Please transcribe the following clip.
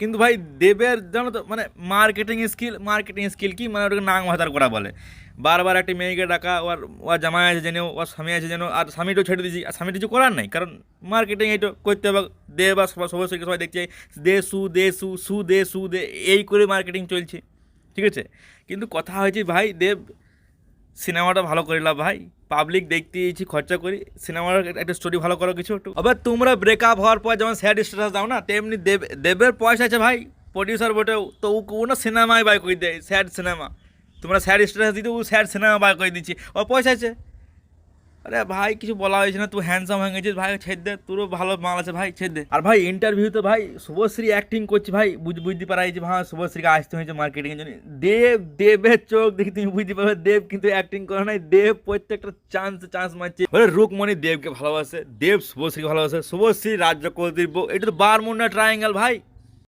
কিন্তু ভাই দেবের জানো তো মানে মার্কেটিং স্কিল কি মানে ওটাকে নাং ভাতার করা বলে। বারবার একটা মেয়েকে ডাকা, ওর ওর জামাই আছে যেন, ওর স্বামী আছে যেন, আর স্বামীটাও ছেড়ে দিয়েছি, আর স্বামীর কিছু করার নাই, কারণ মার্কেটিং এইটা করতে হবে। দে বা সবাই সবাই দেখছে দে সু দে সু সু দে সু দে, এই করে মার্কেটিং চলছে, ঠিক আছে। কিন্তু কথা হয়েছে ভাই দেব, সিনেমাটা ভালো করিলা ভাই, পাবলিক দেখতে এসেছি খরচা করি, সিনেমার একটা স্টোরি ভালো করো কিছু একটু। আবার তোমরা ব্রেকআপ হওয়ার পর যেমন স্যাড স্ট্যাটাস দাও না, তেমনি দেবের পয়সা আছে ভাই, প্রডিউসার বটেও তো, ও না সিনেমায় বাই করে দেয়, স্যাড সিনেমা। তোমরা স্যাড স্ট্যাটাস দিতে ও স্যাড সিনেমা বাই করে দিচ্ছি, ওর পয়সা আছে। আরে ভাই কিছু বলা হয়েছে না, তুই হ্যান্ডসাম হয়ে গেছিস ভাই, ছেড়ে দে, তোরও ভালো মাল আছে ভাই, ছেড়ে দে। আর ভাই ইন্টারভিউতে ভাই শুভশ্রী অ্যাক্টিং করছে ভাই, বুঝতে পারাই যে ভাই শুভশ্রীকে আসতে হয়েছে মার্কেটিংয়ের জন্য। দেবের চোখ দেখি তুমি বুঝতে পারবে, দেব কিন্তু অ্যাক্টিং করে নাই, দেব প্রত্যেকটা চান্স মারছে। বলে রুকমণি দেবকে ভালোবাসে, দেব শুভশ্রীকে ভালোবাসে, শুভশ্রী রাজ্য কৌদির বউ, এটা তো বারমুন্ডা ট্রায়াঙ্গেল ভাই।